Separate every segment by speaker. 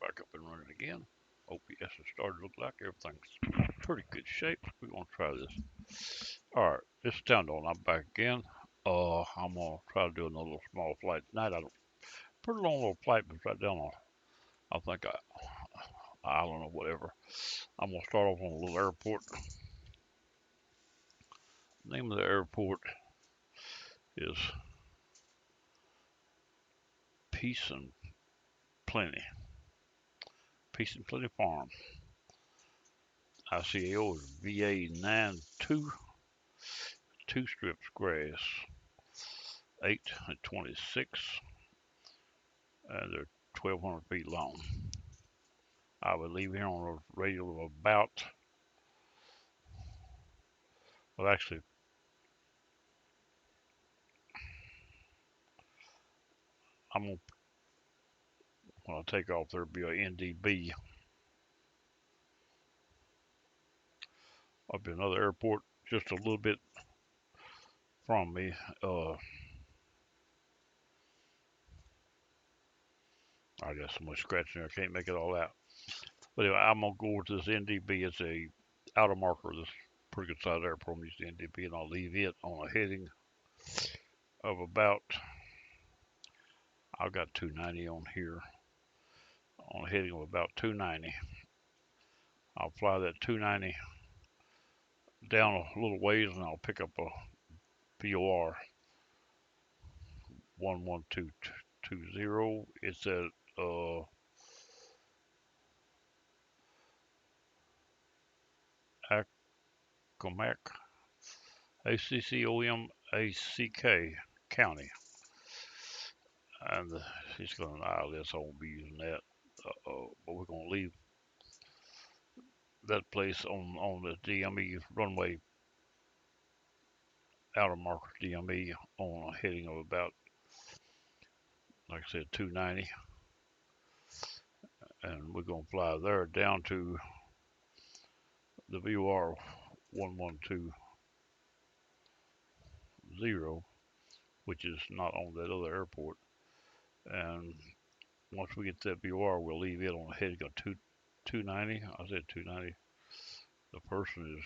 Speaker 1: back up and running again. OPS has started. Look like everything's pretty good shape. We're gonna try this. All right, it's down. I'm back again. I'm gonna try to do another little small flight tonight. I don't pretty long little flight, but right down on I think island or whatever. I'm gonna start off on a little airport. The name of the airport is Peace and Plenty. Peace and Plenty Farm. ICAO is VA92, 2 strips grass, 8 and 26, and they're 1,200 feet long. I would leave here on a radius of about, well actually, when I take off there'll be a NDB. I'll be another airport just a little bit from me. I got so much scratching there, I can't make it all out. But anyway, I'm gonna go over to this NDB. It's a outer marker. This pretty good sized airport. I'm using the NDB, and I'll leave it on a heading of about. I've got 290 on here. On a heading of about 290. I'll fly that 290 down a little ways, and I'll pick up a VOR 11220. It's at Accomack, ACCOMACK County, and he's got an ILS. I won't be using that, but we're gonna leave that place on the DME runway, outer marker DME, on a heading of about, like I said, 290, and we're gonna fly there down to the VOR 1120, which is not on that other airport. And once we get that VOR, we'll leave it on a heading of 290. I said 290. The person is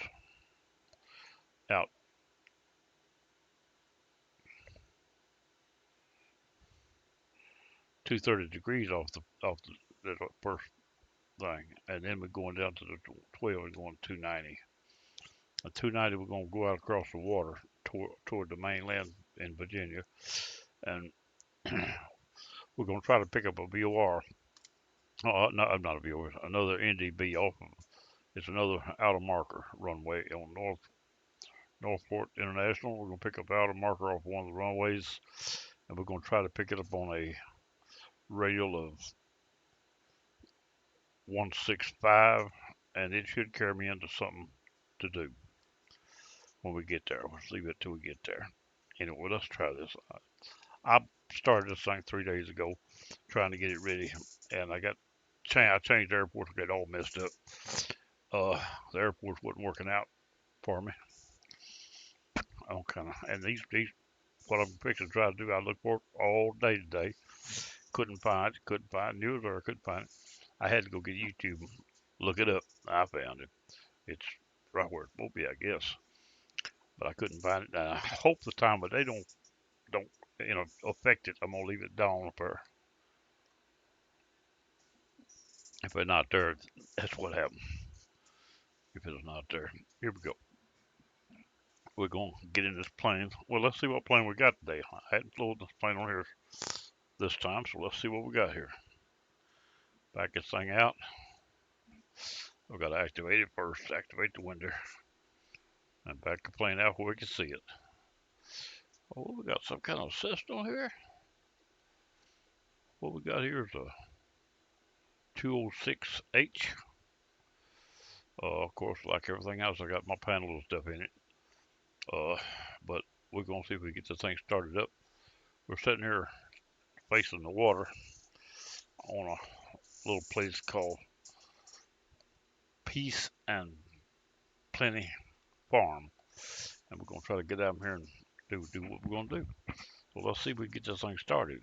Speaker 1: out 230 degrees off the first thing, and then we're going down to the 12 and going 290. At 290, we're going to go out across the water toward the mainland in Virginia, and we're going to try to pick up a VOR. No, not a VOR, another NDB off of. It's another outer marker runway on Norfolk International. We're going to pick up outer marker off one of the runways, and we're going to try to pick it up on a radial of 165, and it should carry me into something to do when we get there. Let's leave it till we get there. Anyway, let's try this. I started this thing 3 days ago, trying to get it ready, and I changed airports, got all messed up. The airports wasn't working out for me. And these what I'm fixing to try to do, I looked for it all day today. Couldn't find news, or I couldn't find it. I had to go get YouTube, look it up. I found it. It's right where it's supposed to be, I guess. But I couldn't find it. I hope the time, but they don't affect it. I'm gonna leave it down up there. If it's not there, that's what happened. If it's not there, here we go. We're gonna get in this plane. Well, let's see what plane we got today. I hadn't flown this plane on here this time, so let's see what we got here. Back this thing out. We've got to activate it first. Activate the window, and back the plane out where we can see it. Oh, we got some kind of system here. What we got here is a 206H. Of course, like everything else, I got my panel and stuff in it. But we're gonna see if we get this thing started up. We're sitting here facing the water on a little place called Peace and Plenty Farm, and we're gonna try to get out here and do what we're gonna do. So let's see if we can get this thing started.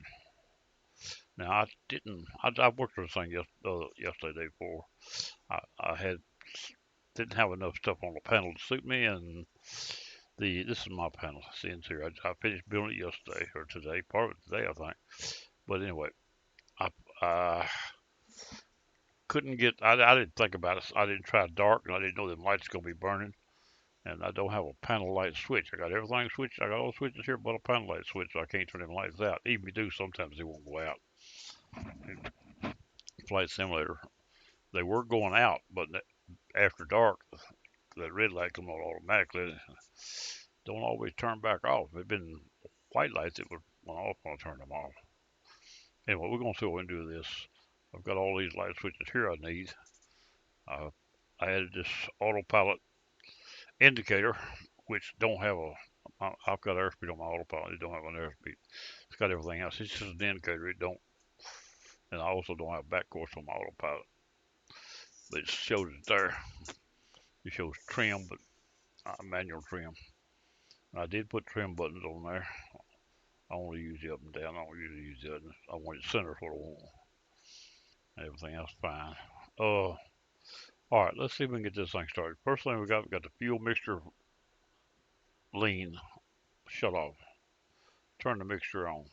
Speaker 1: Now I didn't. I worked on this thing yesterday, day before. I didn't have enough stuff on the panel to suit me, and this is my panel. See interior. I finished building it yesterday or today, part of it today, I think. But anyway, I couldn't get. I didn't think about it. I didn't try dark, and I didn't know the lights gonna be burning. And I don't have a panel light switch. I got everything switched. I got all the switches here, but a panel light switch, so I can't turn them lights out. Even if you do, sometimes they won't go out. Flight simulator, they were going out, but after dark, that red light comes on automatically. Don't always turn back off. If it'd been white lights, it would went off when I turned them off. Anyway, we're gonna see what we can do with this. I've got all these light switches here I need. Uh, I added this autopilot indicator, which don't have a. I've got airspeed on my autopilot. It don't have an airspeed. It's got everything else. It's just an indicator. It don't. And I also don't have back course on my autopilot. But it shows it there. It shows trim, but manual trim. And I did put trim buttons on there. I only use the up and down. I don't usually use the other. I want it center what I want. Everything else fine. All right, let's see if we can get this thing started. First thing we got the fuel mixture lean shut off. Turn the mixture on.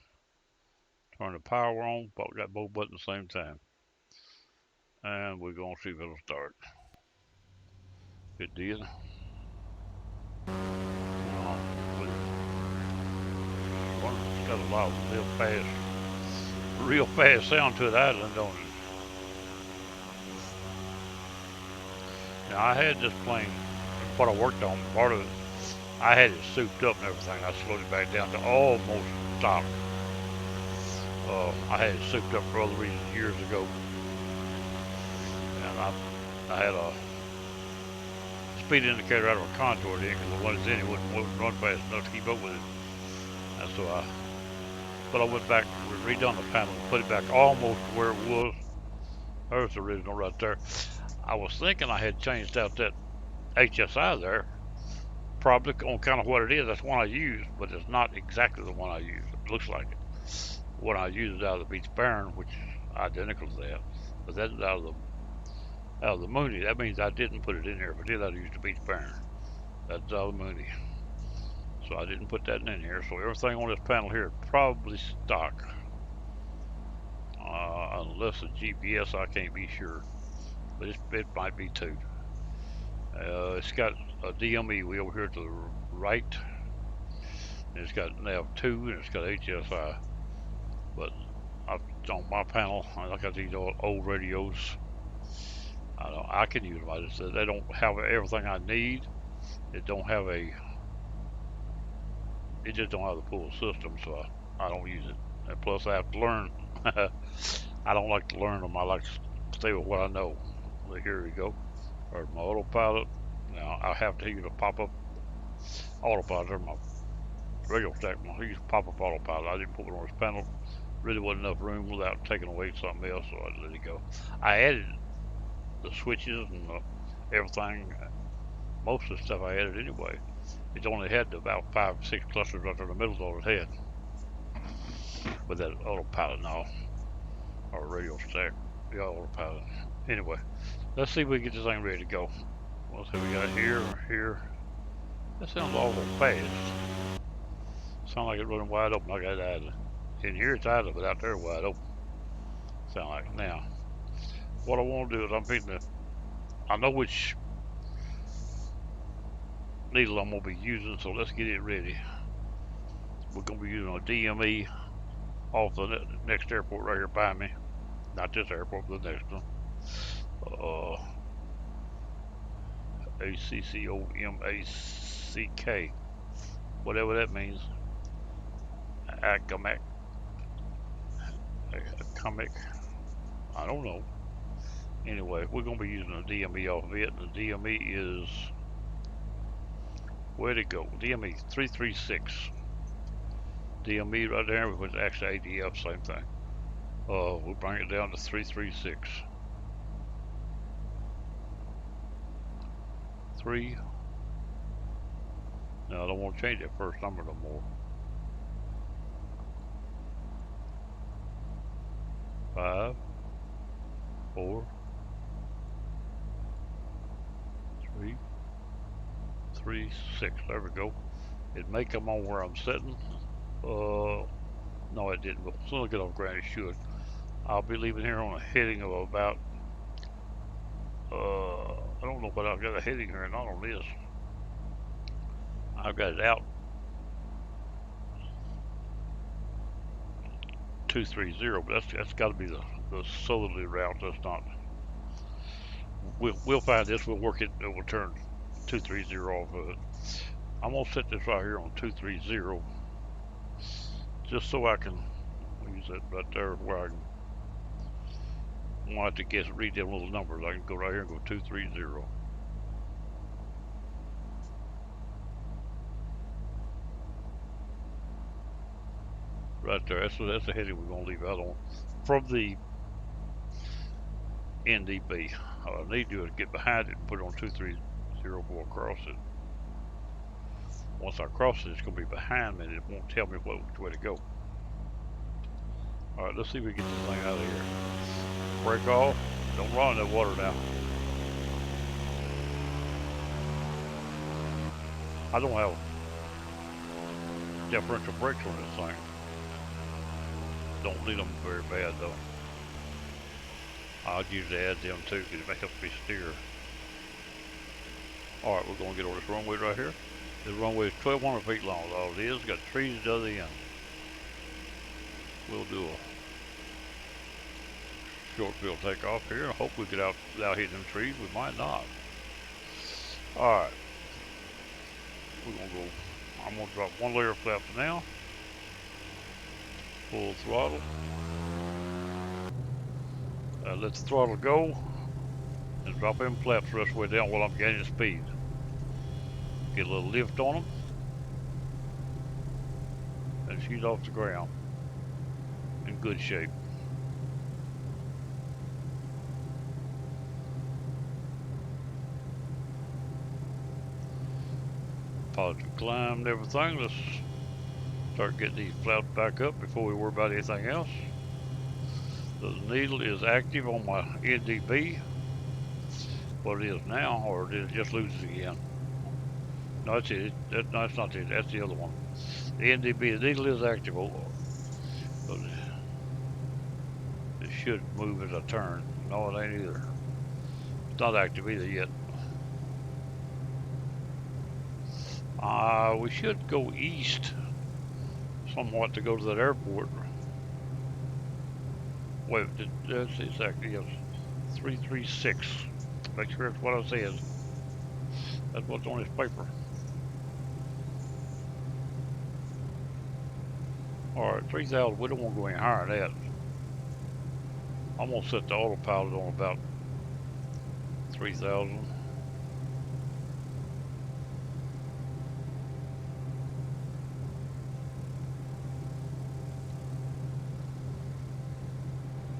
Speaker 1: Turn the power on. Got both buttons at the same time. And we're gonna see if it'll start. It did. It's got a lot of real fast sound to it, Island, don't it? Now I had this plane, what I worked on, part of it, I had it souped up and everything. I slowed it back down to almost stop. I had it souped up for other reasons years ago. And I had a speed indicator out of a contour there because the one that's in it wouldn't run fast enough to keep up with it. And so but I went back, redone the panel, and put it back almost to where it was. There's the original right there. I was thinking I had changed out that HSI there, probably on kind of what it is. That's one I use, but it's not exactly the one I use. It looks like it. What I use is out of the Beach Baron, which is identical to that, but that's out of the Mooney. That means I didn't put it in here. If I did, I'd use the Beach Baron. That's out of the Mooney. So I didn't put that in here. So everything on this panel here is probably stock. Unless the GPS, I can't be sure. But it might be too. It's got a DME wheel here to the right. And it's got nav2 and it's got HSI. But on my panel, I got these old radios. I can use them. I just said they don't have everything I need. It don't have it just don't have the full system, so I don't use it. And plus, I have to learn. I don't like to learn them. I like to stay with what I know. So here we go. There's my autopilot. Now I have to use a pop-up autopilot. There's my radio stack. I use pop-up autopilot. I didn't put it on this panel. Really wasn't enough room without taking away something else, so I let it go. I added the switches and everything. Most of the stuff I added anyway. It only had about 5 or 6 clusters right in the middle of all it had. With that autopilot now. Or radio stack. The autopilot. Anyway, let's see if we can get this thing ready to go. Let's see what we got here. That sounds awful fast. Sound like it's running wide open. Like that idle. In here it's idle, but out there wide open. Sound like now. What I want to do is I'm thinking I know which needle I'm going to be using, so let's get it ready. We're going to be using a DME off the next airport right here by me. Not this airport, but the next one. ACCOMACK. Whatever that means. Acomac. I don't know. Anyway, we're going to be using a DME off of it. The DME is... Where'd it go? DME 336. DME right there, which is actually ADF, same thing. We'll bring it down to 336. 3. No, I don't want to change that first number no more. 5, 4, 3, 3, 6. There we go. It may come on where I'm sitting. No, it didn't. But as soon as I get off ground, it should. I'll be leaving here on a heading of about, I don't know what I've got a heading here or not on this. I've got it out 230, but that's got to be the southerly route. That's not. We'll find this. We'll work it. We'll turn 230 off of it. I'm gonna set this right here on 230, just so I can use that right there where I can. Want to guess, read them little numbers. I can go right here and go 230. Right there. That's the heading we're gonna leave out on from the NDB. All I need to do is get behind it and put it on 230, go across it. Once I cross it, it's gonna be behind me and it won't tell me which way to go. All right, let's see if we can get this thing out of here. Break off. Don't run in that water now. I don't have differential brakes on this thing. Don't need them very bad though. I'll usually add them too because it may help me steer. Alright, we're going to get on this runway right here. This runway is 1,200 feet long. All it is. Got trees at the other end. We'll do a short field takeoff here. I hope we get out without hitting them trees. We might not. Alright. We're going to go. I'm going to drop one layer of flaps now. Full throttle. Let the throttle go. And drop them flaps the rest of the way down while I'm gaining speed. Get a little lift on them. And she's off the ground. In good shape. Positive climb and everything. Let's start getting these flaps back up before we worry about anything else. The needle is active on my NDB. What it is now, or did it just lose it again? No, that's it. No, it's not it. That's the other one. The NDB, the needle is active. But it should move as I turn. No, it ain't either. It's not active either yet. We should go east somewhat to go to that airport. Wait, that's exactly 336. Make sure it's what I said. That's what's on this paper. Alright, 3,000. We don't want to go any higher than that. I'm going to set the autopilot on about 3,000.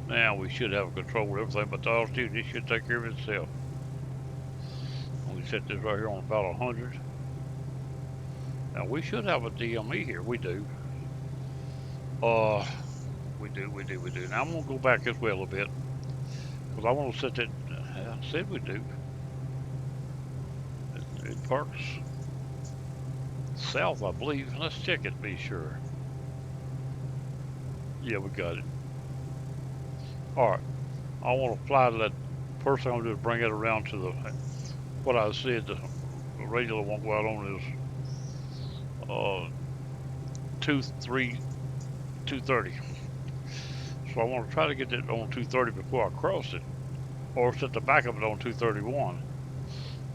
Speaker 1: Now we should have control of everything, but the altitude, this should take care of itself. We set this right here on about 100. Now we should have a DME here. We do. We do. Now I'm gonna go back this way a little bit because I want to set that. I said we do. It parks south, I believe. Let's check it, be sure. Yeah, we got it. Alright, I want to fly to that. First thing I'm going to do is bring it around to the, what I said, the radial I won't go out on is 230. So I want to try to get it on 230 before I cross it, or set the back of it on 231.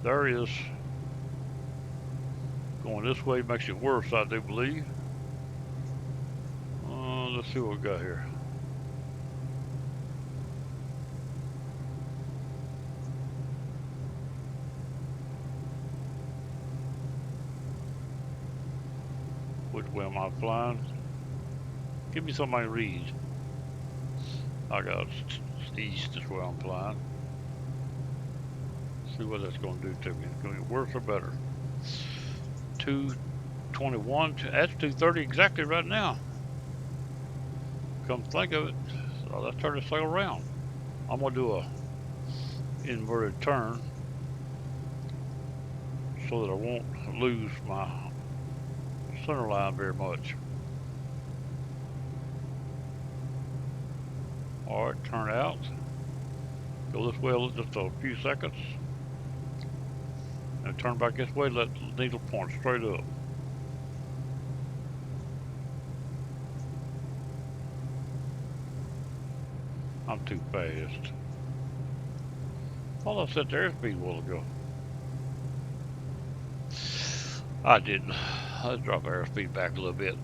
Speaker 1: There is, going this way makes it worse, I do believe. Let's see what we got here. Which way am I flying? Give me somebody to read. I got east is where I'm flying. See what that's going to do to me. It's going to be worse or better. 221. That's 230 exactly right now. Come think of it. So let's turn the sail around. I'm gonna do a inverted turn so that I won't lose my center line very much. All right, turn out. Go this way just a few seconds. And turn back this way, let the needle point straight up. I'm too fast. Thought I set the airspeed a while ago. I didn't. Let's drop airspeed back a little bit.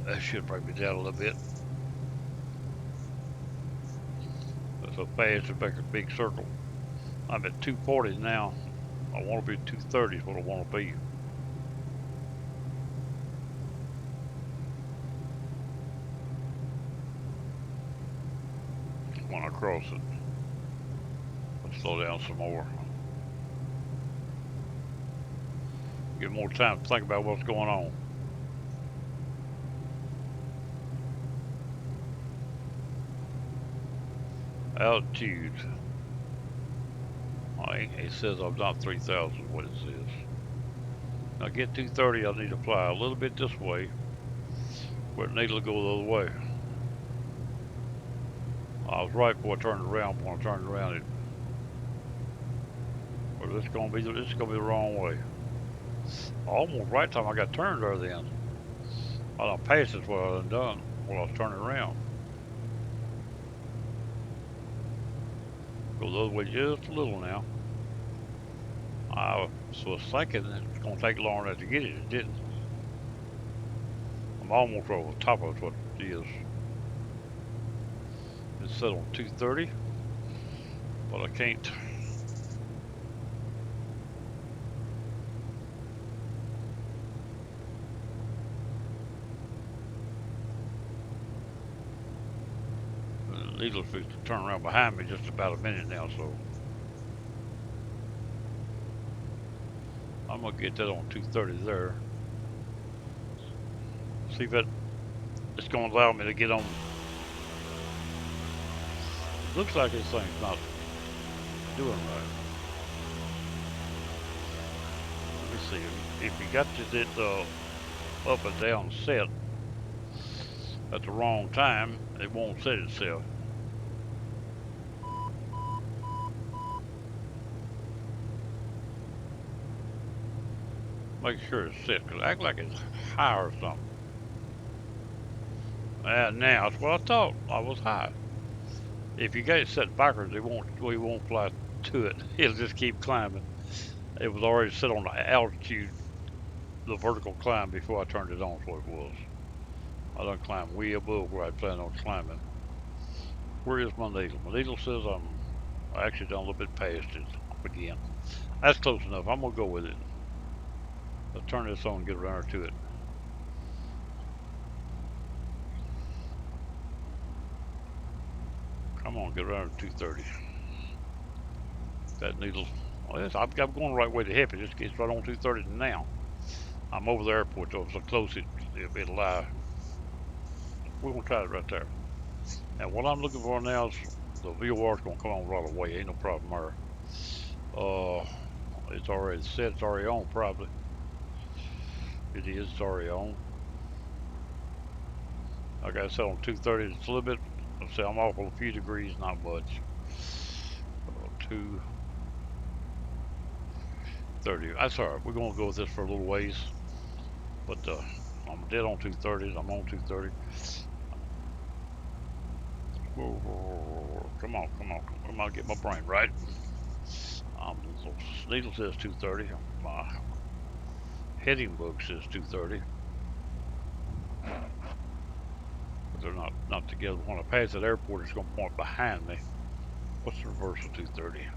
Speaker 1: That should bring me down a little bit. That's so fast to make a big circle. I'm at 240 now. I want to be 230 is what I want to be. When I cross it, let's slow down some more. Get more time to think about what's going on. Altitude. It says I'm not 3,000, what it says. Now get 230, I need to fly a little bit this way, where the needle will go the other way. I was right before I turned around. When I turned around, this is gonna be the wrong way. Almost right time I got turned there then. I done passed is what I done while I was turning around. Go the other way just a little now. I was thinking it's gonna take longer to get it. It didn't. I'm almost over the top of what it is. It's set on 230, but I can't. The needle's fixed to turn around behind me just about a minute now, so I'm gonna get that on 230 there. See if it's gonna allow me to get on. Looks like this thing's not doing right. Let me see. If you got it up and down set at the wrong time, it won't set itself. Make sure it's set, because it acts like it's high or something. Now that's what I thought. I was high. If you get it set backwards, we won't fly to it. It'll just keep climbing. It was already set on the altitude, the vertical climb before I turned it on, so it was. I done climbed way above where I planned on climbing. Where is my needle? My needle says I actually done a little bit past it again. That's close enough. I'm gonna go with it. Let's turn this on and get around to it. Come on, get around to 230. That needle, well, I'm going the right way to help it. It's right on 230 now. I'm over the airport, though, so close it'll lie. We're gonna try it right there. And what I'm looking for now is the VOR's gonna come on right away. Ain't no problem there. It's already set. It's already on, probably. It is. It's already on. I got it set on 230. It's a little bit. Let's say I'm off a few degrees, not much. 230. That's all right. We're gonna go with this for a little ways. But I'm dead on 230. I'm on 230. Whoa. Come on. Get my brain right. The needle says 230. My heading book says 230. But they're not together. When I pass that airport, it's going to point behind me. What's the reverse of 230?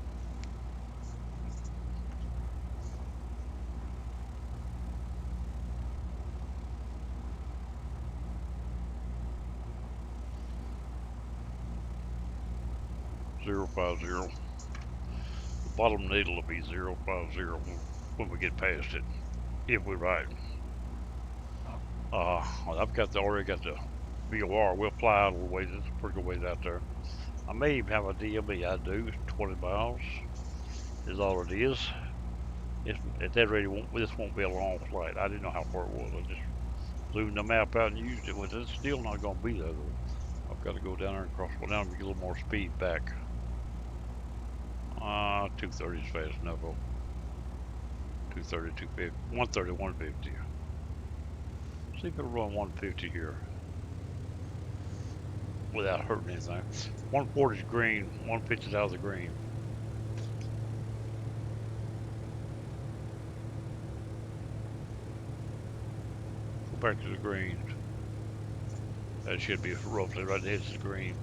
Speaker 1: .050. The bottom needle will be 050 when we get past it, if we're right. I've already got the VOR. We'll fly out a little ways. It's a pretty good ways out there. I may even have a DME. I do. It's 20 miles is all it is. At that rate, this won't be a long flight. I didn't know how far it was. I just zoomed the map out and used it. Well, it's still not going to be there though. I've got to go down there and cross one down and get a little more speed back. 230 is fast enough. 230, 250, 130, 150. See if it'll run 150 here without hurting anything. 140 is green, 150 is out of the green. Go back to the green. That should be roughly right there. It's the green.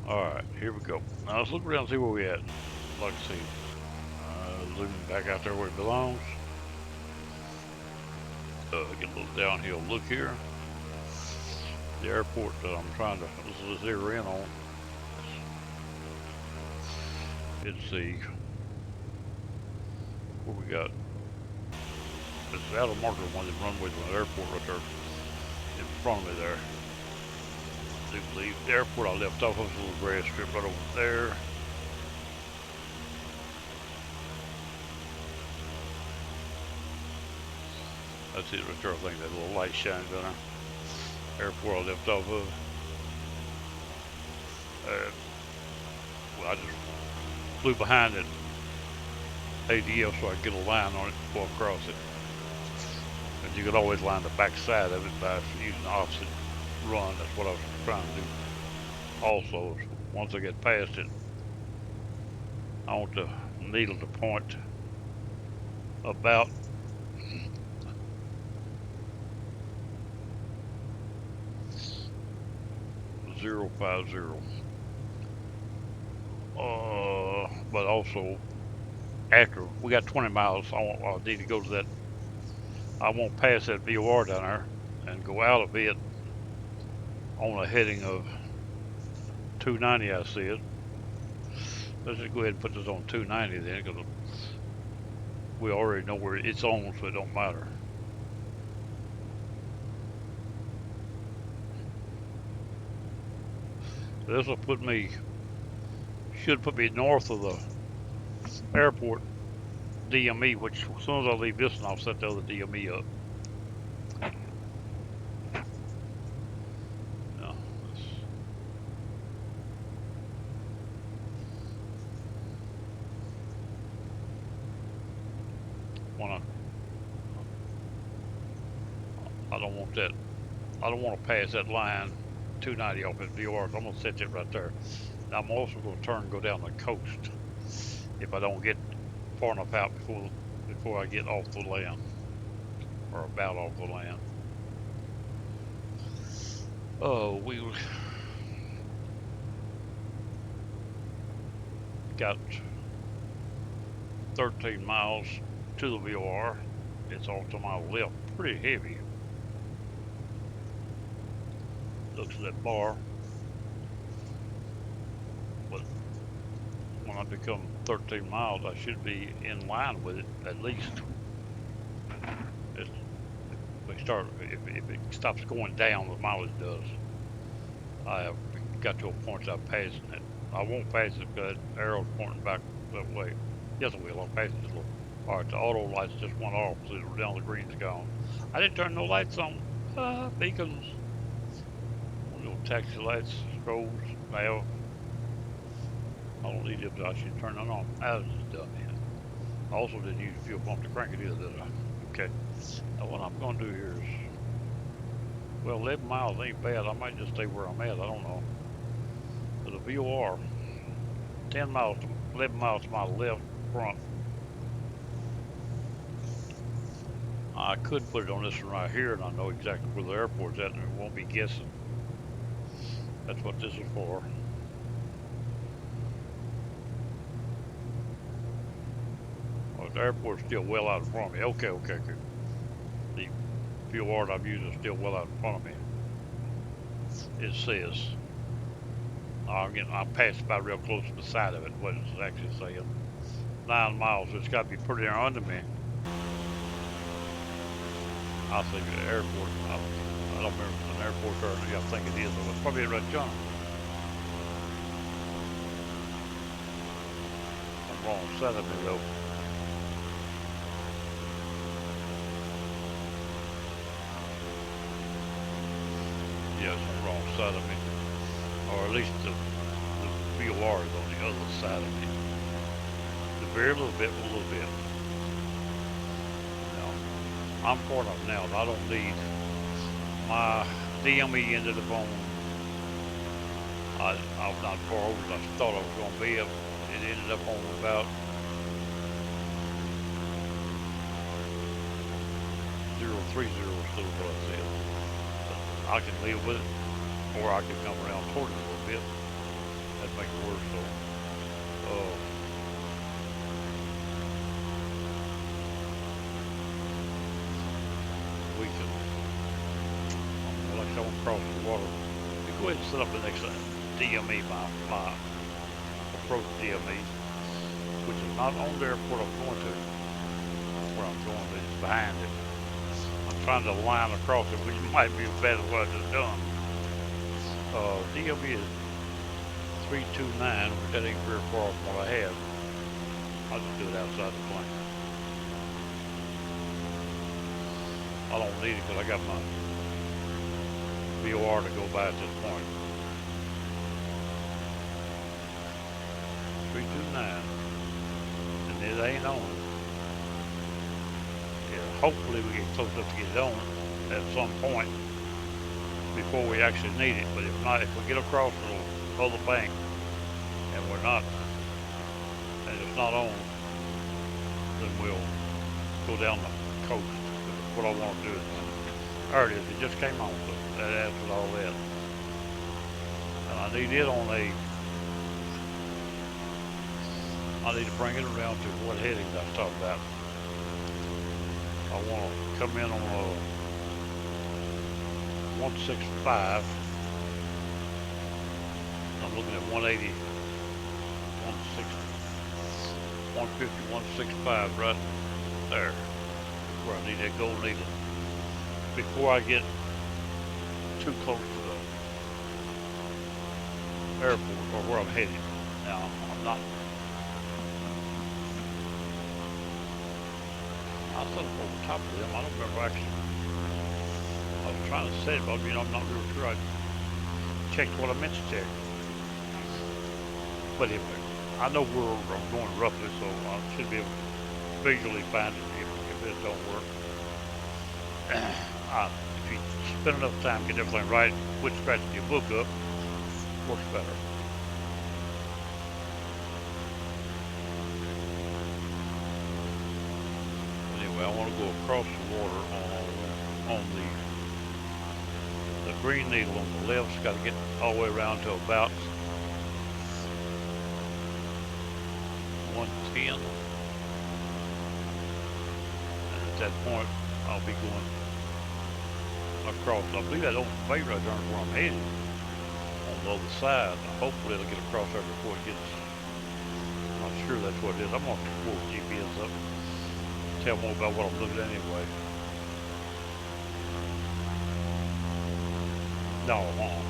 Speaker 1: Alright, here we go. Now let's look around and see where we at. Like to see. Zooming back out there where it belongs. Get a little downhill look here. The airport that I'm trying to zero in on. Let's see what we got. This is out of marker one, the runway to the airport right there in front of me there. The airport I left off of a little grass strip right over there. That's it right there, I think that little light shines on there. Airport I left off of. Well, I just flew behind it ADL so I could get a line on it before I cross it. And you could always line the back side of it by using the opposite run. That's what I was trying to do. Also, once I get past it, I want the needle to point about 050. But also, after we got 20 miles, I need to go to that. I won't pass that VOR down there and go out of it on a heading of 290. I see it. Let's just go ahead and put this on 290 then, because we already know where it's on, so it don't matter. This will put me, should put me north of the airport DME, which as soon as I leave this one, I'll set the other DME up. No, I don't want that. I don't want to pass that line 290 off at VOR, so I'm gonna set it right there. Now I'm also gonna turn and go down the coast if I don't get far enough out before I get off the land, or about off the land. Oh, we got 13 miles to the VOR. It's off to my left, pretty heavy. Looks at that bar, but when I become 13 miles, I should be in line with it at least. If it stops going down, the mileage does. I have got to a point I'm passing it. I won't pass it because that arrow's pointing back that way. Yes, I will. I'll pass it. All right, the auto lights just went off, so down the green's gone. I didn't turn no lights on. Beacons. Little taxi lights, strobes, valve. I don't need it, but I should turn it on. I was just done, man. I also didn't use fuel pump to crank it either, did I? Okay. Now what I'm going to do here is, well, 11 miles ain't bad. I might just stay where I'm at. I don't know. For the VOR, 10 miles, 11 miles to my left front. I could put it on this one right here, and I know exactly where the airport's at, and it won't be guessing. That's what this is for. Oh, the airport's still well out in front of me. Okay. The VOR I'm using is still well out in front of me. It says, I'm passing by real close to the side of it, what it's actually saying. 9 miles, it's got to be pretty under me. I'll see the airport. I don't remember if it's an airport or yeah, I think it is. It was probably right John. I'm wrong side of me though. Yeah, it's on the wrong side of me. Or at least the VOR is on the other side of me. The very little bit, a little bit. Now, I'm far enough now that I don't need my DME ended up on. I'm not far over as I thought I was going to be. It ended up on about 030 still what I said. But I can live with it, or I can come around toward it a little bit. That'd make it worse. So, we can, like I want to cross the water. You go ahead and set up the next DME, my approach DME, which is not on the airport I'm going to. Where I'm going, but it's behind it. I'm trying to line across it, which might be as bad as what I just done. DME is 329, which that ain't very far from what I have. I'll just do it outside the plane. I don't need it because I got my VOR to go by at this point. 329, and it ain't on. Yeah, hopefully we get close enough to get it on at some point before we actually need it. But if not, if we get across the other bank and we're not, and it's not on, then we'll go down the coast. What I want to do is, there it is, it just came on, so that answers all that. And I need it on I need to bring it around to what headings I was talking about. I want to come in on a 165. I'm looking at 180, 160, 150, 165 right there, where I need that gold needle before I get too close to the airport or where I'm headed. Now, I'm not. I set up over top of them. I don't remember actually. I was trying to set it, but I'm not real sure I checked what I meant to check. But anyway, I know where I'm going roughly, so I should be able to visually find it if it don't work. If you spend enough time getting everything right, quit scratching your book up, works better. Anyway, I want to go across the water on the green needle on the left. It's got to get all the way around to about 110. And at that point, I'll be going across. I believe that open bay right there is where I'm headed on the other side. Hopefully it'll get across there before it gets. I'm not sure that's what it is. I'm going to pull the GPS up. Tell more about what I'm looking at anyway. No, I won't.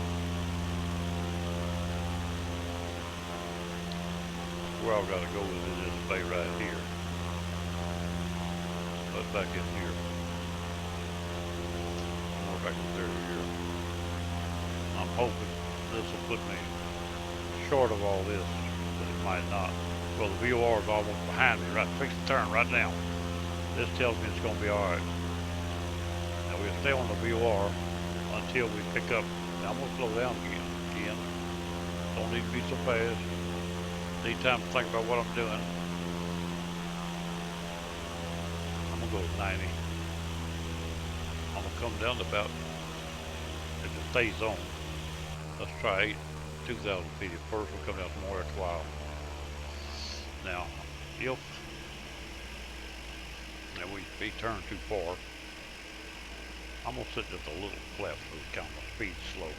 Speaker 1: Where I've got to go is in this bay right here. But back in here. More back in there to here. I'm hoping this will put me short of all this, but it might not. Well, the VOR is almost behind me, right? Fix the turn right now. This tells me it's going to be alright. Now we'll stay on the VOR until we pick up. Now I'm going to slow down again. Don't need to be so fast. Need time to think about what I'm doing. I'm going to go to 90. I'm going to come down to about, if it stays on, let's try 2,000 feet at first. We'll come down some more after a while. Now, if we turn too far, I'm going to sit just a little flat so the camera speed slow.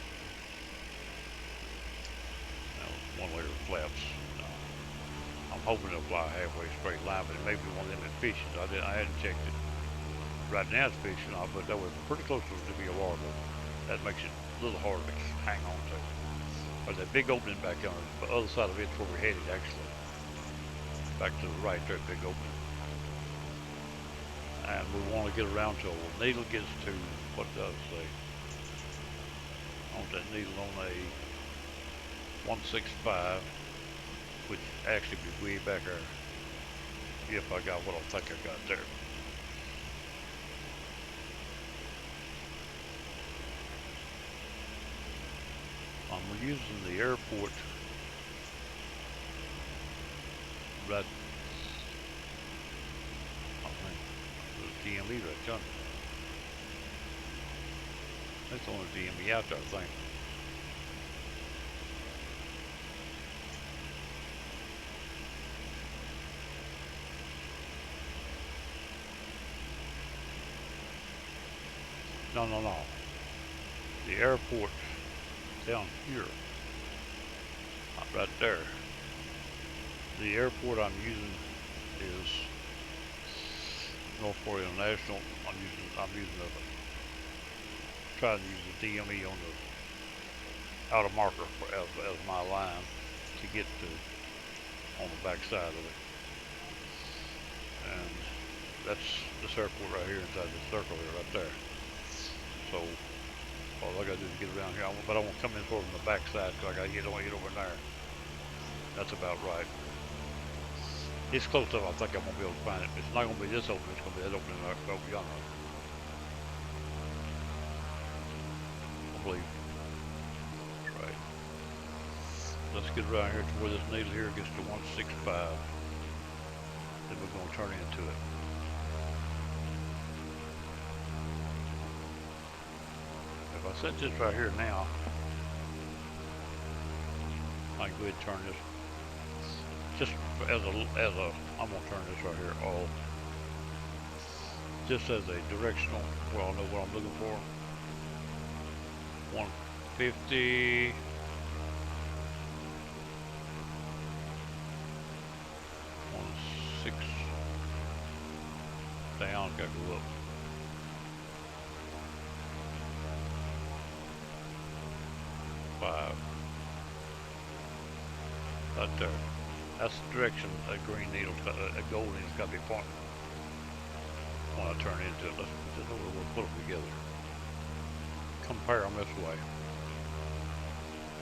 Speaker 1: Now, one layer of flaps. I'm hoping it'll fly halfway straight line, but it may be one of them that fishes. I hadn't checked it. Right now it's fixing off, but that was pretty close to be a water. That makes it a little harder to hang on to. But that big opening back on the other side of it's where we're headed actually. Back to the right there, big opening. And we want to get around to it. The needle gets to, what does it say? On that needle on a 165, which actually be way back there. If I got what I think I got there. We're using the airport right, I think, the DME right yonder. That's the only DME out there, I think. No. The airport down here, right there. The airport I'm using is Norfolk International. I'm using trying to use the DME on the outer marker as my line to get to on the back side of it. And that's this airport right here inside this circle here right there. So all I gotta do is get around here, but I won't come in from the back side because I gotta get over there. That's about right. It's close enough. I think I'm gonna be able to find it. It's not gonna be this opening. It's gonna be that opening over yonder. I believe. That's right. Let's get around here to where this needle here gets to 165. Then we're gonna turn into it. If I set this right here now, I can go ahead and turn this. Just as a, I'm gonna turn this right here off. Just as a directional, well, I know what I'm looking for. 150. 16 down, gotta go up. Five. Right there. That's the direction a green needle, a gold needle's got to be pointing when I turn into it. Let's put this over, we'll put them together. Compare them this way.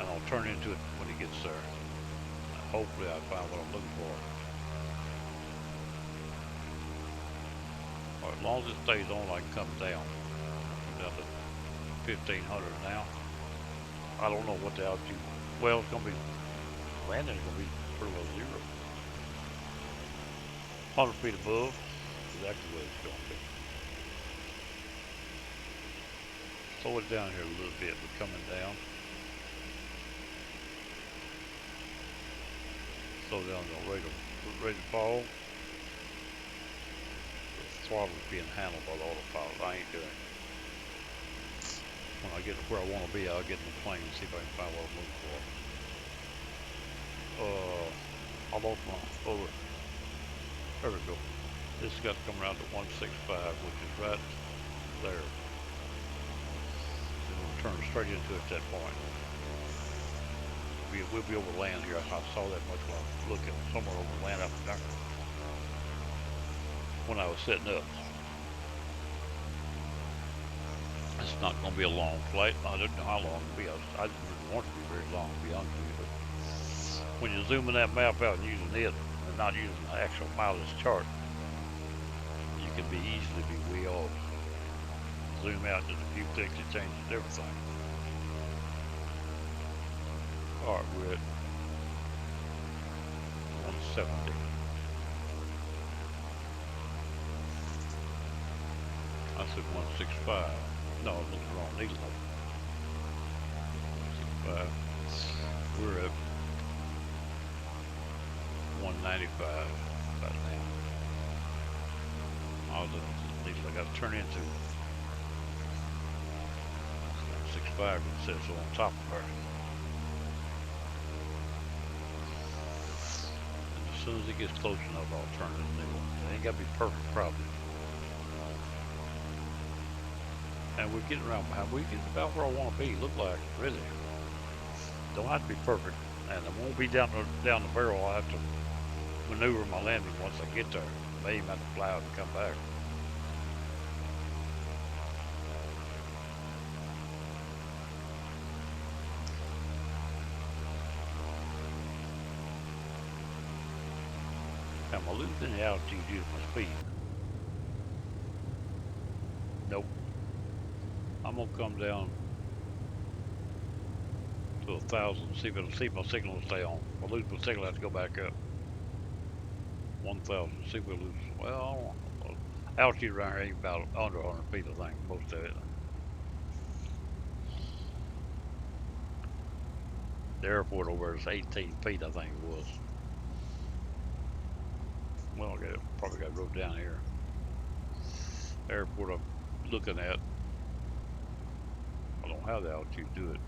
Speaker 1: And I'll turn into it when it gets there. And hopefully I find what I'm looking for. Alright, as long as it stays on, I can come down. Down to 1500 now. I don't know what the altitude, well, it's gonna be, landing is gonna be pretty well zero. 100 feet above, exactly where it's gonna be. Slow it down here a little bit, we're coming down. Slow down, ready to fall. The throttle is being handled by the autopilot. I ain't doing it. When I get to where I want to be, I'll get in the plane and see if I can find what I'm looking for. I lost my, there we go. This has got to come around to 165, which is right there. Then we'll turn straight into it at that point. We'll be over land here. I saw that much when I was looking somewhere over land up there when I was setting up. It's not going to be a long flight. I didn't know how long it would be. I didn't really want it to be very long, to be honest with you. But when you're zooming that map out and using it and not using the actual mileage chart, you can be easily be way off. Zoom out just a few clicks, it changes everything. Alright, we're at 170. I said 165. No, I looked wrong needle. 165. We're at 195 right now. All the needle I got to turn into 165. It says so on top of her. And as soon as it gets close enough, I'll turn the needle. It ain't got to be perfect, probably. and we're getting around behind. We get about where I want to be. Look like really. Don't have to be perfect, and it won't be down the barrel. I have to maneuver my landing once I get there. May even have to fly out and come back. Am I losing the altitude due to my speed? Nope. I'm gonna come down to 1,000. See if my signal will stay on. If I lose my signal, I have to go back up. 1,000. See if we lose. Well, altitude around here ain't about under 100 feet, I think, most of it. The airport over there is 18 feet, I think it was. Well, I probably got to go down here. The airport I'm looking at, I don't have the altitude to do it.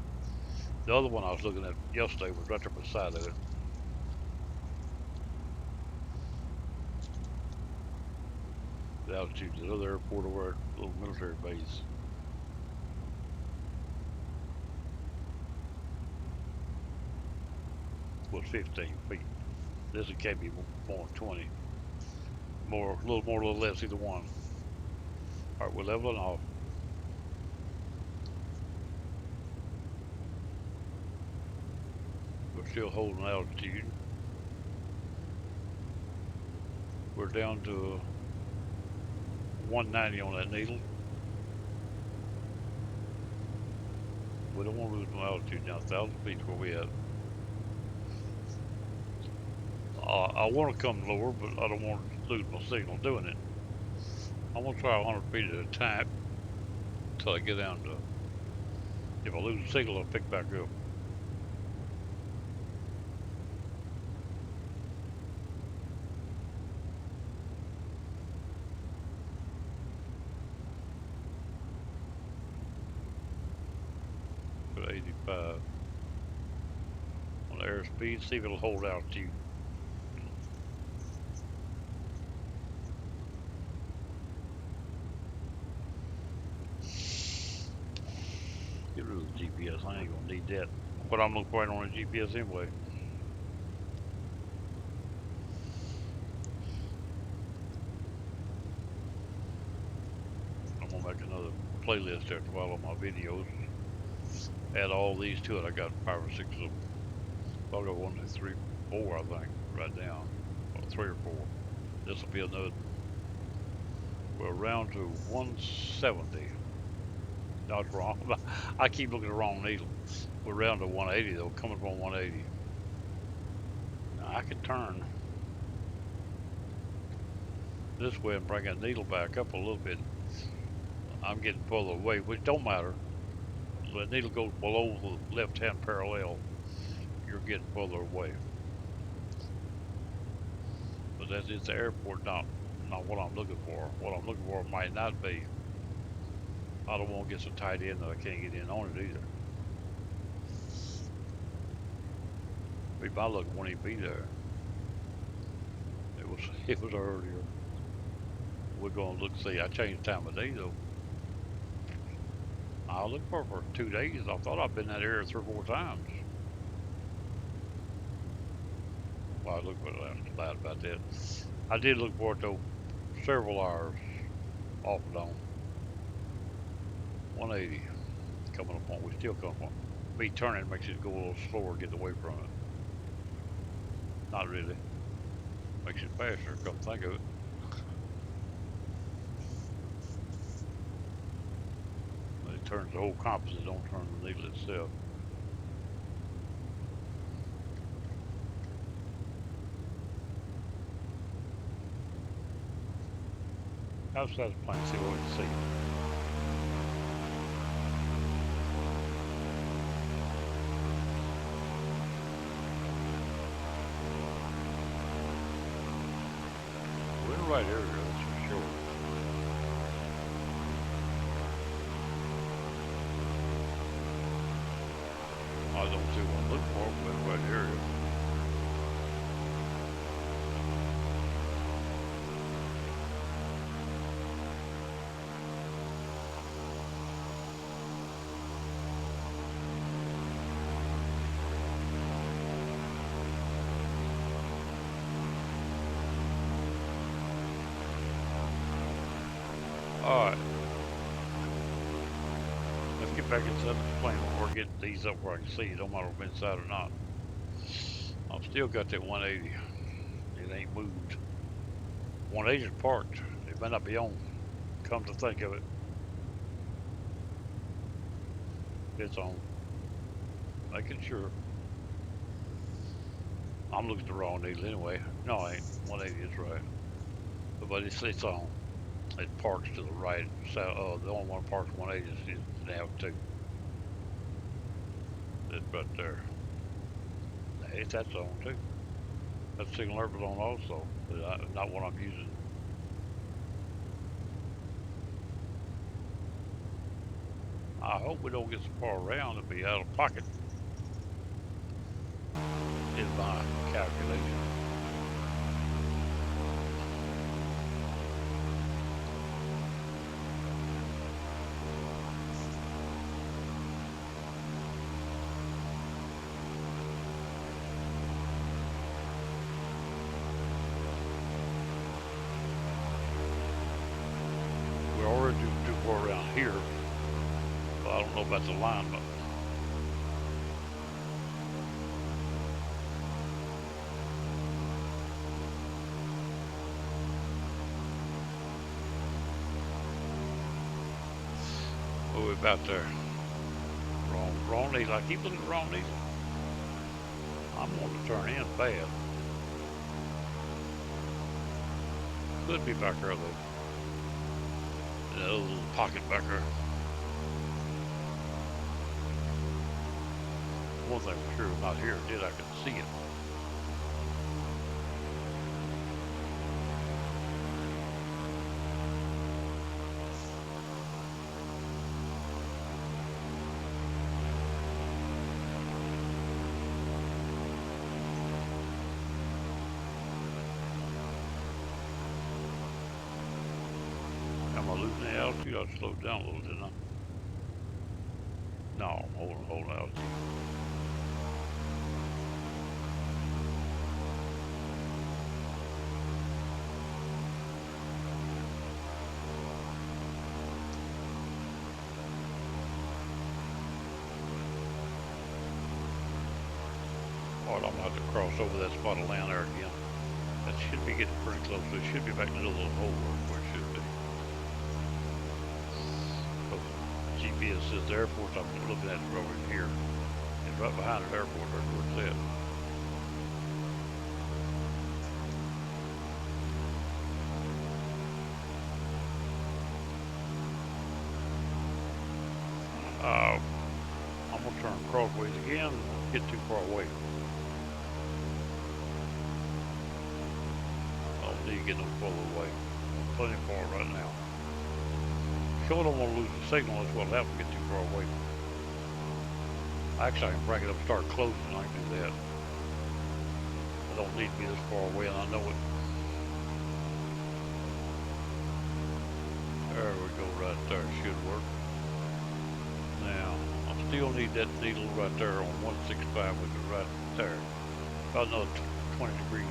Speaker 1: The other one I was looking at yesterday was right there beside of it. The altitude, the other airport over at a little military base. Was 15 feet. This one can't be more than 20. More, a little more, a little less, either one. All right, we're leveling off. We're still holding altitude. We're down to 190 on that needle. We don't want to lose no altitude now. 1,000 feet where we at. I want to come lower, but I don't want to lose my signal doing it. I'm gonna try 100 feet at a time until I get down to. If I lose the signal, I'll pick back up. Put 85 on the airspeed. See if it'll hold altitude. Get rid of the GPS. I ain't gonna need that. But I'm looking for it on the GPS anyway. I'm gonna make another playlist after a while on my videos. Add all these to it. I got 5 or 6 of them. I'll go 1, 2, 3, 4, I think, right down. Or 3 or 4. This will be another. We're around to 170. That's wrong. I keep looking at the wrong needle. We're around to 180 though, coming from 180. Now I can turn this way and bring that needle back up a little bit. I'm getting further away, which don't matter. The needle goes below the left-hand parallel. You're getting further away. But that is the airport, not what I'm looking for. What I'm looking for might not be. I don't want to get so tight in that I can't get in on it either. Be my luck won't even be there. It was earlier. We're gonna look, see, I changed time of day though. I looked for it for 2 days. I thought I'd been in that area 3 or 4 times. Well, I looked for it loud about that. I did look for it though, several hours off and on. 180 coming up on. We still come on. Me turning makes it go a little slower, getting away from it. Not really. Makes it faster. Come think of it. But it turns the whole compass. It don't turn the needle itself. Outside the plane, see what we can see. We're in the right area, that's for sure. I don't see what I'm looking for, but we're in the right area. Alright. Let's get back inside the plane when we're getting these up where I can see it, don't matter if I'm inside or not. I've still got that 180. It ain't moved. 180 is parked. It may not be on. Come to think of it. It's on. Making sure. I'm looking at the wrong needle anyway. No, I ain't. 180 is right. But it's on. It parks to the right. So the only one parked 180 is now 2. It's right there. That's on too. That signal alert was on also, but not what I'm using. I hope we don't get so far around and be out of pocket. Is my calculation. We already do far around here, but I don't know about the alignment. Oh, we're about there. Wrong needle. I keep looking at the wrong needle. I'm going to turn in bad. Could be back there though. That little pocket back there. One thing for sure, not here. Did I can see it. Am I losing the altitude? I slowed down a little, didn't I? No, I'm holding altitude. Alright, I'm gonna have to cross over that spot of land there again. That should be getting pretty close. It should be back in the little hole where it should be. GPS says the airport. I'm looking at it over here. It's right behind the airport. That's where it's at. I'm gonna turn crossways again and get too far away. I don't need to get no further away. I'm plenty far right now. Sure don't want to lose the signal. That's what'll happen. Get too far away. Actually, I can break it up and start closing. I can do that. I don't need to be this far away, and I know it. There we go, right there. Should work. Now, I still need that needle right there on 165, which is right there. About another 20 degrees.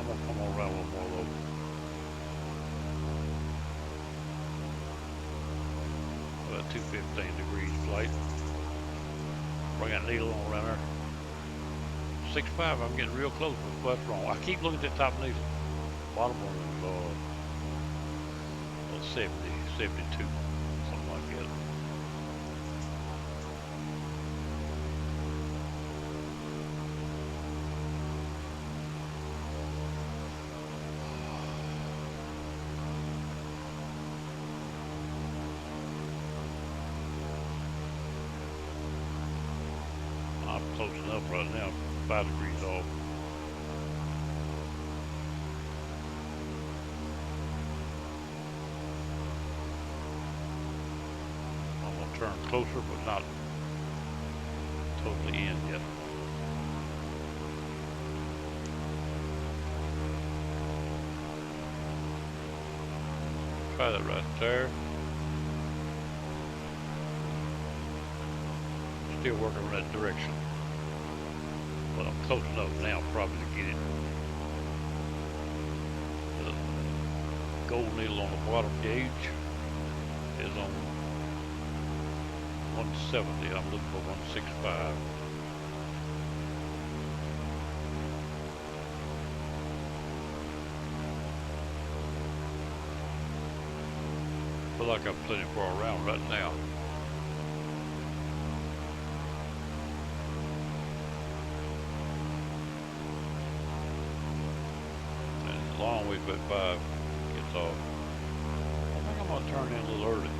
Speaker 1: I'm gonna come on around a little more though. About 215 degrees flight. Bring that needle on around there. 65, I'm getting real close, but what's wrong? I keep looking at the top needle. Bottom one was 70, 72, something like that. I'm close enough right now, 5 degrees off. I'm gonna turn closer, but not totally in yet. Try that right there. Still working in that direction. But I'm close enough now probably to get it. gold needle on the bottom gauge is on 170. I'm looking for 165. Feel like I'm plenty far around right now. And long way but 5 gets off. I think I'm gonna turn in a little early.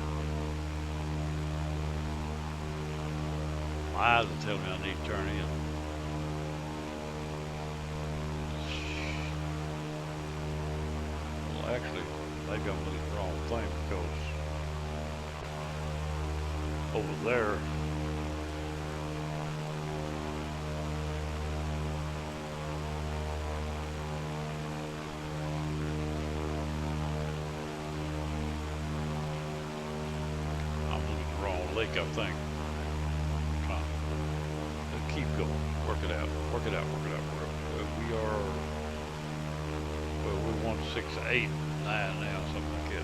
Speaker 1: My eyes are telling me I need to turn in. Well, actually, maybe I'm looking at the wrong thing because over there, I'm looking at the wrong lake, I think. Keep going. Work it out. Work it out. Work it out. We are. Well, we're 168.9 now, something like that.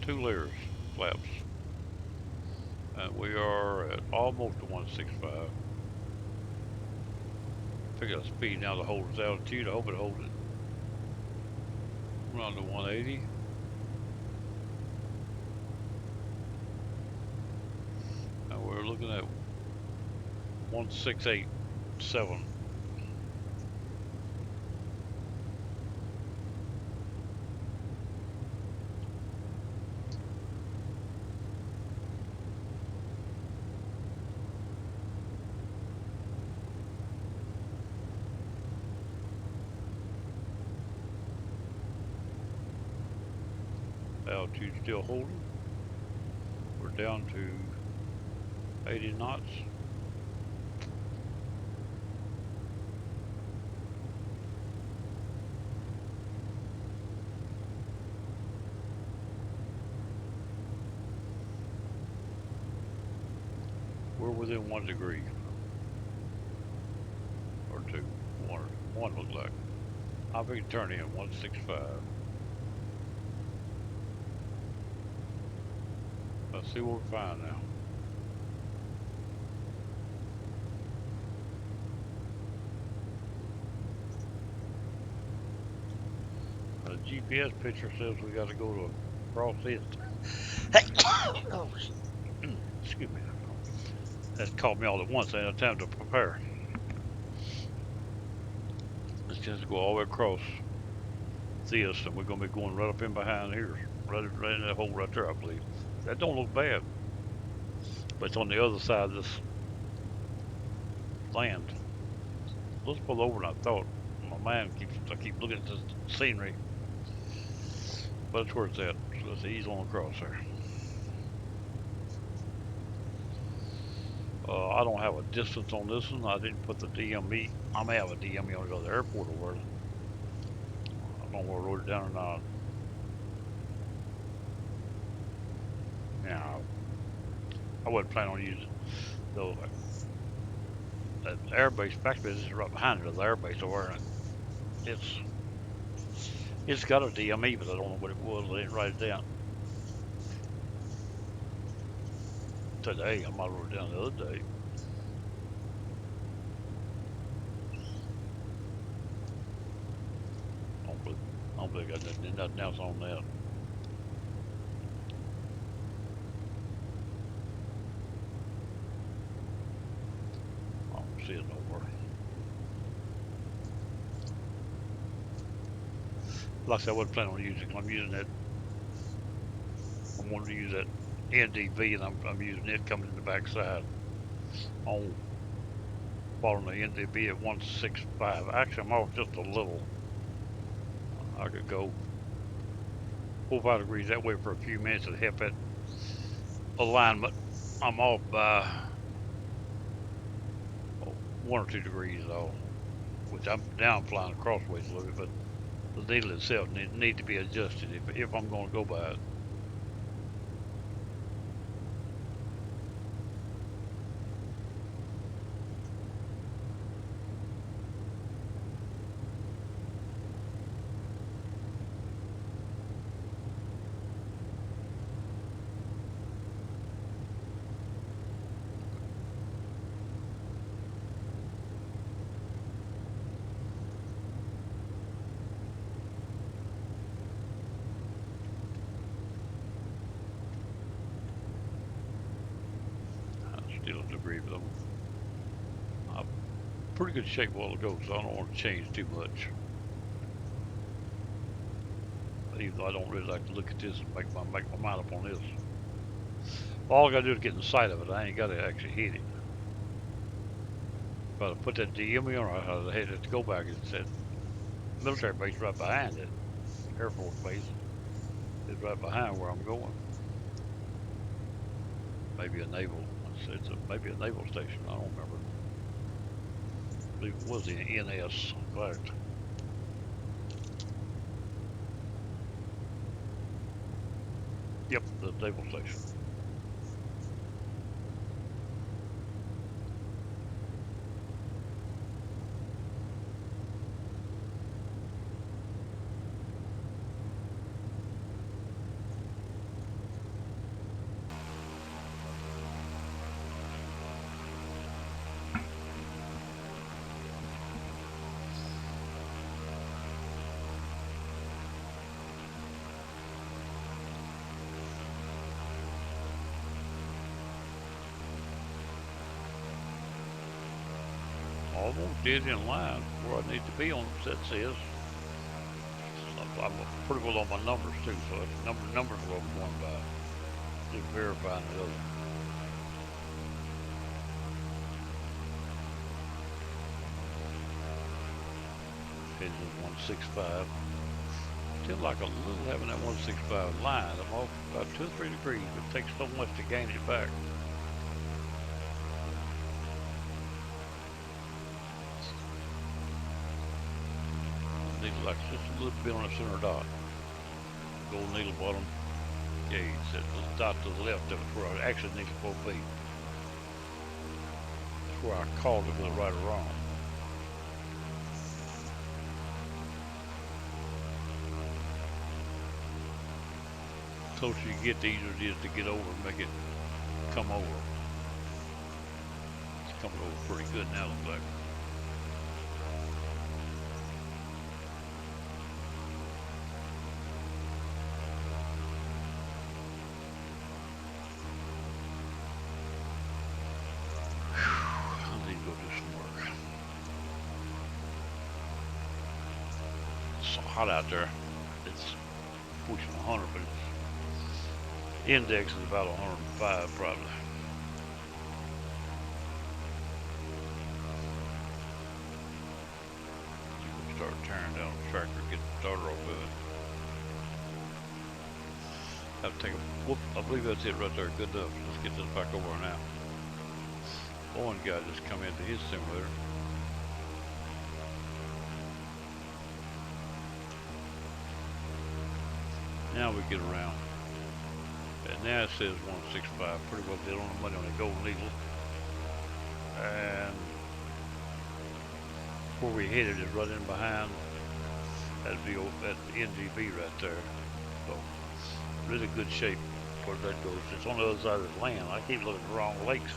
Speaker 1: Two layers, flaps. And we are at almost to 165. Figure the speed now to hold its altitude. I hope it holds it. We're on to 180. And we're looking at 168.7. Altitude still holding. We're down to 80 knots. We're within 1 degree. Or 2. 1 looks like. I think we can turn in 165. Let's see what we find now. The GPS picture says we got to go to across it. Oh, excuse me. That caught me all at once. I didn't have time to prepare. It's just go all the way across this, and we're going to be going right up in behind here. Right in that hole right there, I believe. That don't look bad. But it's on the other side of this land. Let's pull over than I thought. My mind I keep looking at the scenery. But that's where it's at. So let's ease on across there. I don't have a distance on this one. I didn't put the DME. I may have a DME on to go to the airport or whatever. I don't know where I wrote it down or not. Yeah, I wasn't planning on using it. Though that airbase factory is right behind it, the airbase over there. It's got a DME, but I don't know what it was. I didn't write it down. Today, I might have wrote it down the other day. I don't believe I got nothing else on that. I don't see it nowhere. Like I said, I wasn't planning on using it. I'm using that. I wanted to use that NDV, and I'm using it coming in the backside on following the NDV at 165. Actually, I'm off just a little. I could go 45 degrees that way for a few minutes to help that alignment. I'm off by 1 or 2 degrees off, which I'm down flying crossways a little bit, but the needle itself need to be adjusted if I'm going to go by it. Still a debris, but I'm pretty good shape a while ago, so I don't want to change too much. Even though I don't really like to look at this and make my mind up on this. All I gotta do is get in sight of it. I ain't gotta actually hit it. If I put that DME on, I had to go back and said military base right behind it. Air Force base is right behind where I'm going. Maybe a naval. Maybe a naval station. I don't remember. I believe it was the NS. In fact. Yep, the naval station. Almost dead in line where I need to be on the set says. I'm pretty well on my numbers too, so numbers are what I'm going by. Just verifying the other. Engine 165. Still like a little having that 165 line. I'm off about 2 or 3 degrees, but it takes so much to gain it back. Like just a little bit on the center dot. Gold needle bottom gauge. That little dot to the left of it where I actually need to be. That's where I called it, whether right or wrong. The closer you get, the easier it is to get over and make it come over. It's coming over pretty good now, looks like. Hot out there. It's pushing 100, but its index is about 105 probably. Start tearing down the tractor, get the starter off with it. Have to take a whoop. I believe that's it right there. Good enough. Let's get this back over now. One guy just come into his simulator. Now we get around, and now it says 165, pretty well dead on the money on the gold needle. And where we headed is right in behind that NGB right there. So really good shape where that goes. It's on the other side of the land. I keep looking at the wrong lakes.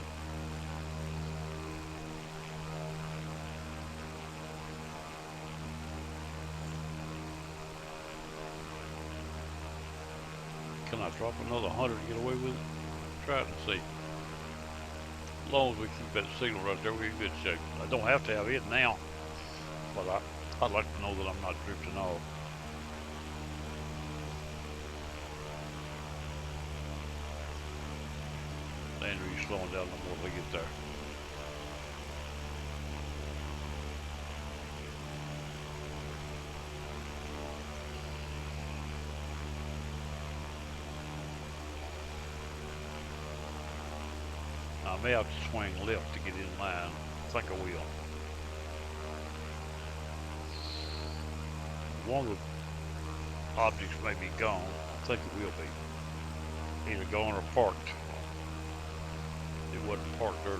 Speaker 1: Can I drop another 100 to get away with it? Try it and see. As long as we keep that signal right there, we're in good shape. I don't have to have it now, but I'd like to know that I'm not drifting off. Andrew's slowing down the more we get there. I may have to swing left to get in line. I think I will. One of the objects may be gone. I think it will be. Either gone or parked. It wasn't parked earlier.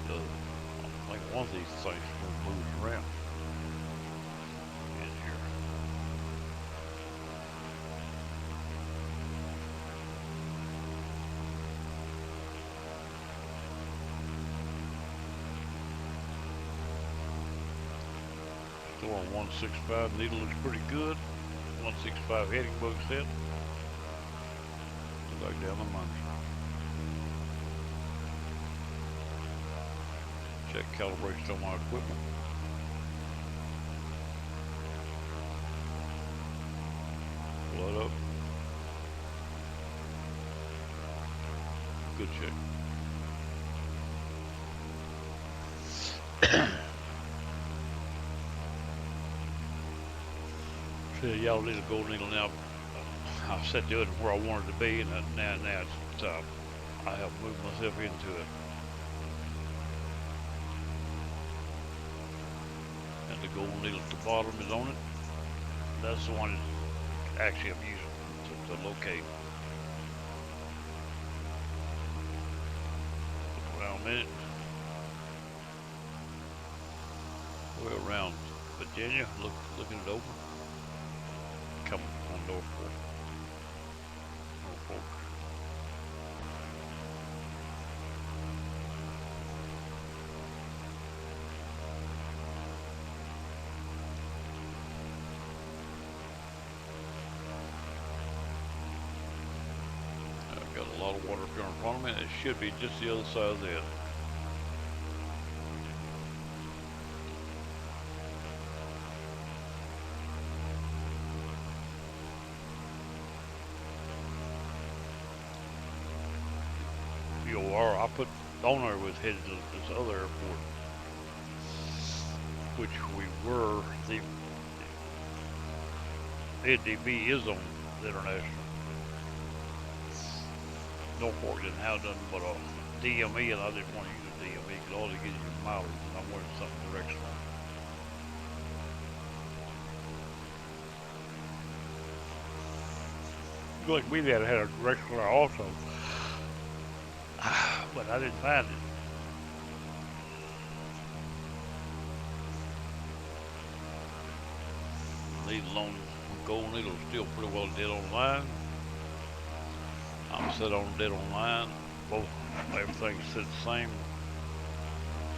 Speaker 1: So, I think one of these things is going to move around in here. Still on 165, needle looks pretty good. 165 heading bug set. Back down the money. Check calibration on my equipment. Blood up. Good check. So y'all need a gold needle now. I set the other where I wanted to be, and now it's, I have moved myself into it. And the gold needle at the bottom is on it. That's the one that actually I'm using to locate. Around a minute. We're around Virginia, looking it over. Coming on Norfolk. I've got a lot of water here in front of me, and it should be just the other side of that. I put on there was headed to this other airport, which we were. The NDB is on the international. Norfolk didn't have nothing but a DME, and I didn't want to use a DME because all they get is mileage, and I wanted something directional. Like we had a directional also. But I didn't find it. Needle on gold needle is still pretty well dead on line. I'm set on dead on line. Both everything's set the same.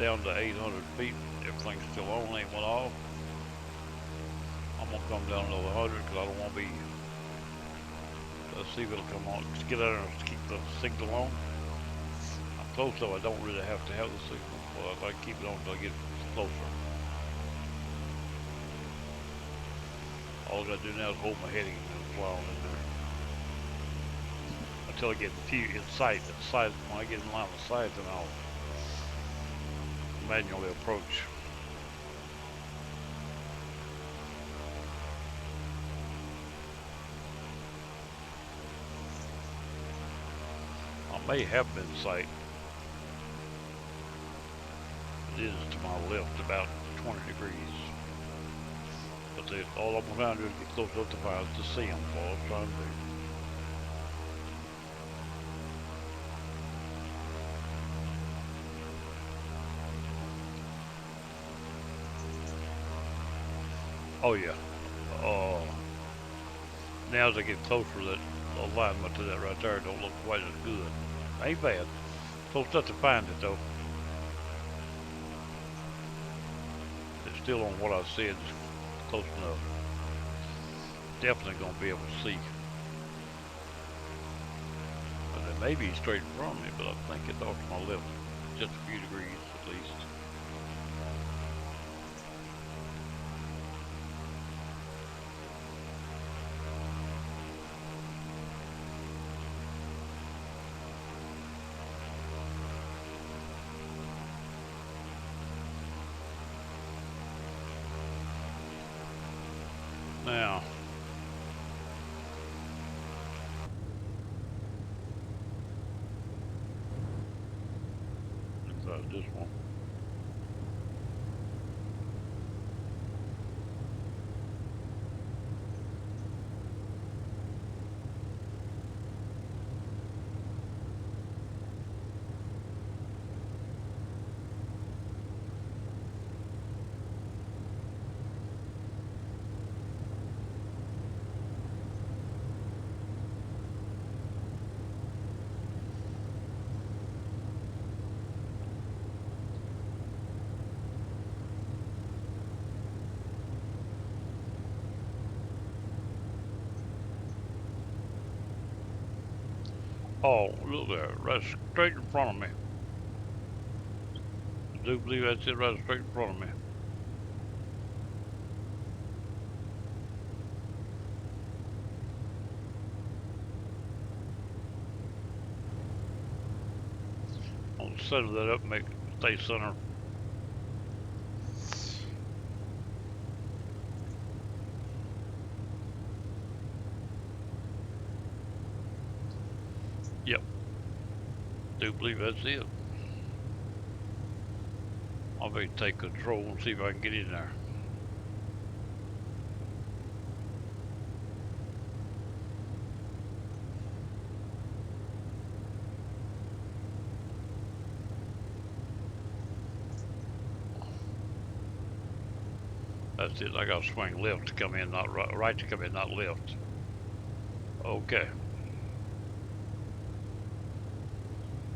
Speaker 1: Down to 800 feet. Everything's still on, ain't went off. I'm gonna come down another 100 because I don't want to be. Let's see if it'll come on. Just get out there and keep the signal on. Close though, I don't really have to have the signal, but I'd like to keep it on until I get closer. All I gotta do now is hold my heading and fly on in there. Until I get in sight. When I get in line of sight, then I'll manually approach. I may have been in sight. It is to my left about 20 degrees. But all I'm trying to do is get close enough to see them. That's all I'm trying to do. Oh yeah. Now as I get closer, that alignment to that right there don't look quite as good. Ain't bad. Close enough to find it though. It's still on what I said, close enough. Definitely gonna be able to see. But it may be straight in front of me, but I think it's off to my left, just a few degrees at least. Now, this one. Oh, look there, right straight in front of me. I do believe that's it, right straight in front of me. I'll settle that up and make it stay center. Yep, do believe that's it. I'll be take control and see if I can get in there. That's it. I got to swing left to come in, not right, right to come in, not left. Okay.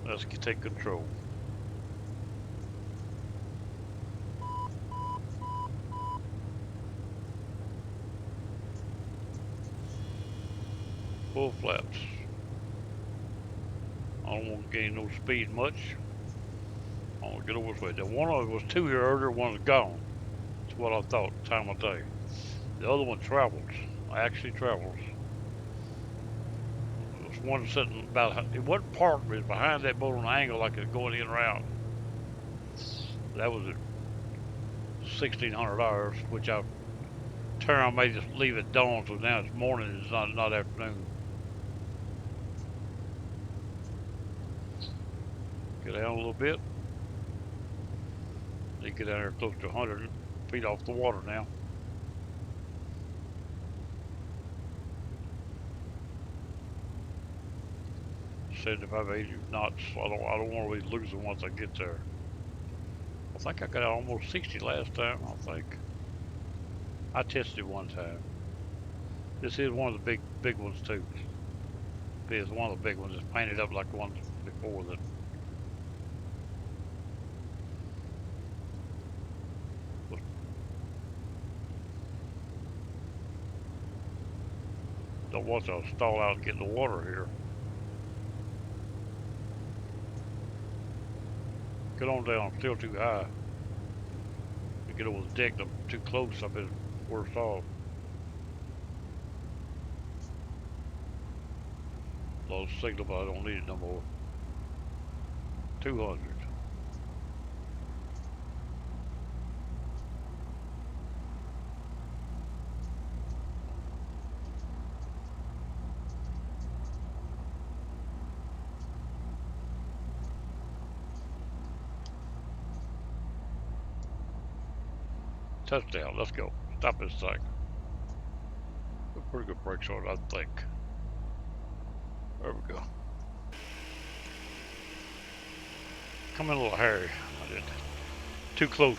Speaker 1: Let's take control. Full flaps. I don't want to gain no speed much. I want to get over this way. The one of them was two here earlier, one's gone. That's what I thought, time of day. The other one travels. Actually travels. There's one sitting about, it wasn't parked, but it was behind that boat on an angle like it's going in and out. That was at 1600 hours, which I made just leave it dawn, so now it's morning, it's not afternoon. Get down a little bit. They get down there close to 100 feet off the water now. Said if I've 80 knots, I don't want to be losing once I get there. I think I got almost 60 last time. I think I tested one time. This is one of the big ones too. It's one of the big ones. It's painted up like the ones before that. Don't want to stall out and get in the water here. Get on down. I'm still too high. To get over the deck, I'm too close. I've been worse off. Low signal, but I don't need it no more. 200. Touchdown. Let's go. Stop this thing. Pretty good brakes on it, I think. There we go. Come in a little hairy. I did. Too close.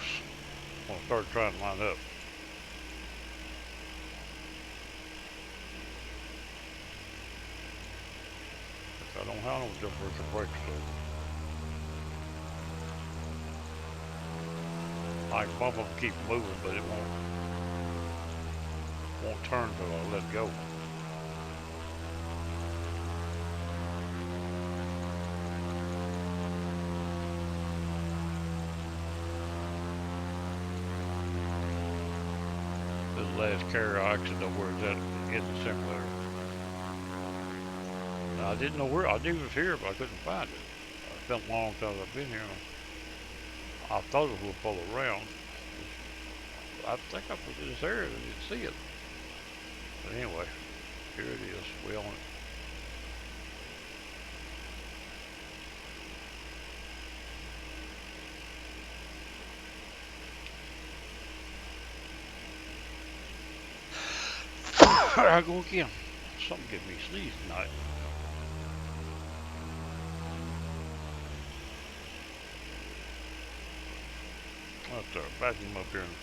Speaker 1: I'm gonna start trying to line up. I don't have no differential brakes, so I can bump up and keep moving, but it won't turn until I let go. This last carrier, I actually know where it's at in the simulator. Now, I didn't know where, I knew it was here, but I couldn't find it. It's been a long time I've been here. I thought it was a little further around. I think I put this area and didn't see it. But anyway, here it is. We own it. I go again. Something getting me sneezing tonight. Right there, vacuum up here and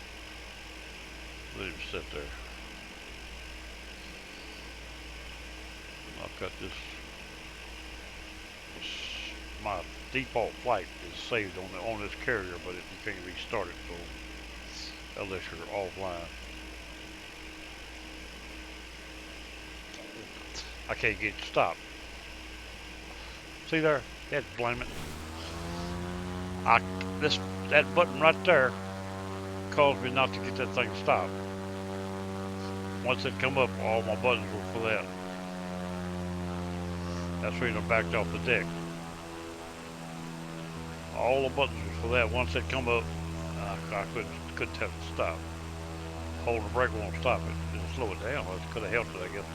Speaker 1: let him sit there. I've got this. My default flight is saved on this carrier, but you can't restart it so unless you're offline. I can't get it to stop. See there? That's blame it. That button right there caused me not to get that thing to stop. Once it come up, all my buttons were for that. That's the reason I backed off the deck. All the buttons were for that. Once it come up, I couldn't tell it to stop. Holding the brake won't stop it. It'll slow it down. I could have helped it, I guess.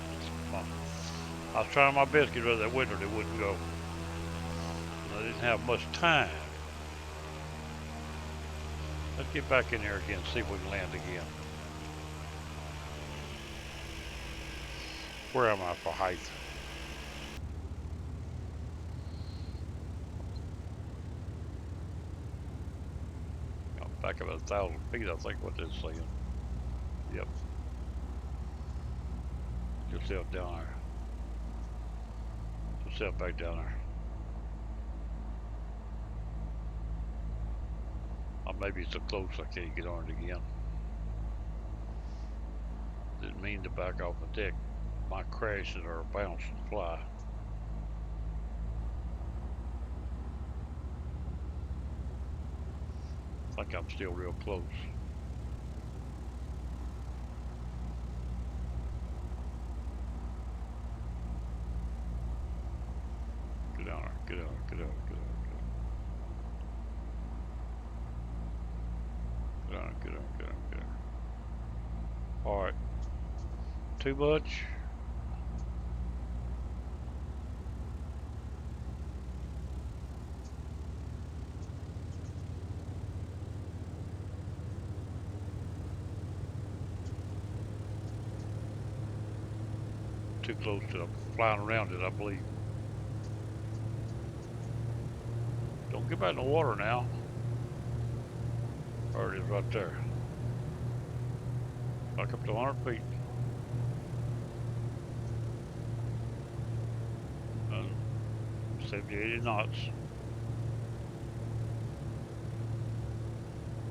Speaker 1: I was trying my best to get rid of that window, it wouldn't go. I didn't have much time. Let's get back in there again, see if we can land again. Where am I for height? I'm back about 1,000 feet, I think what they're saying. Yep. Yourself down there. Yourself back down there. Maybe it's so close I can't get on it again. Didn't mean to back off the deck. My crashes or bounce and fly. I think I'm still real close. Get down there, get down there, get down there, get down there. Get on. Alright. Too much. Too close to flying around it, I believe. Don't get back in the water now. There it is right there. Back up to 100 feet. And 70, 80 knots.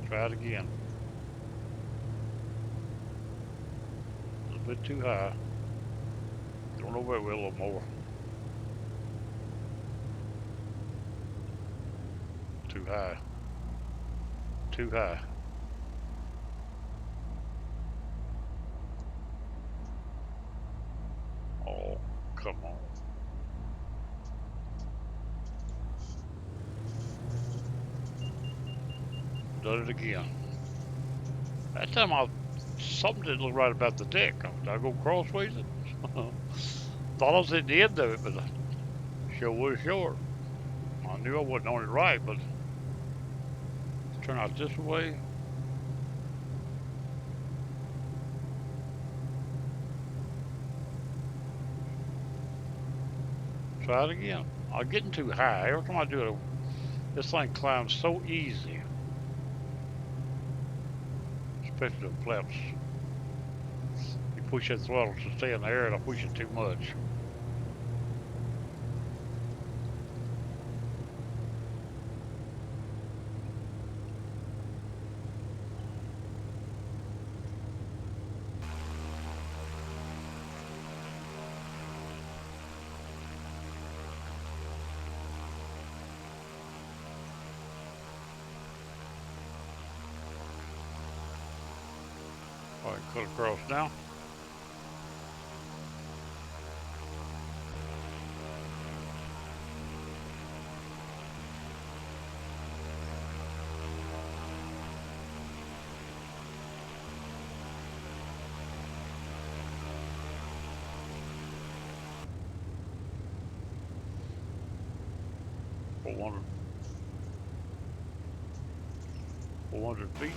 Speaker 1: Try it again. A little bit too high. Going over it with a little more. Too high. Too high. Oh, come on. Done it again. That time something didn't look right about the deck. Did I go crossways it? Thought I was at the end of it, but sure was short. I knew I wasn't on it right, but turn out this way. Try it again. I'm getting too high. Every time I do it, this thing climbs so easy. Especially the flaps. You push that throttle to stay in the air and I push it too much. All right, cut across now. For 400 feet.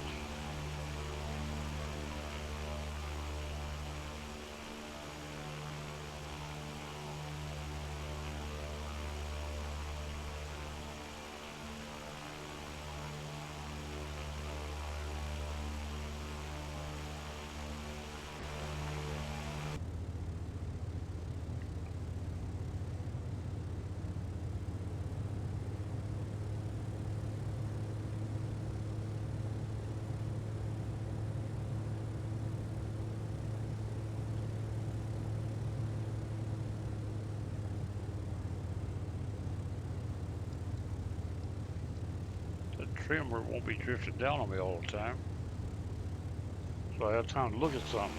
Speaker 1: trim where it won't be drifting down on me all the time. So I have time to look at something.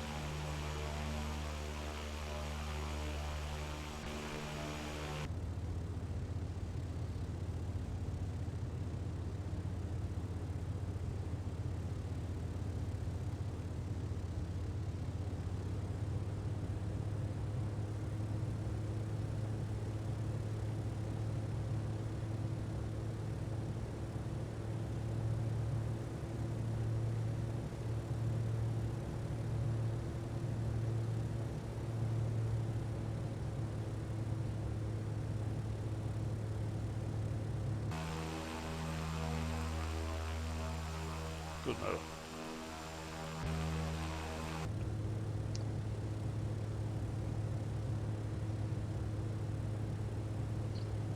Speaker 1: Good enough.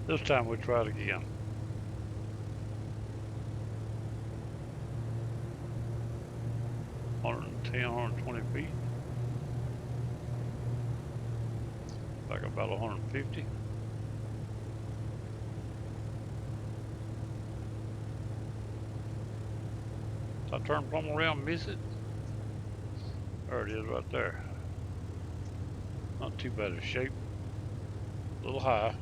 Speaker 1: This time we try it again. 110, 120 feet. Like about 150. I turn plumb around and miss it. There it is right there. Not too bad of shape. A little high.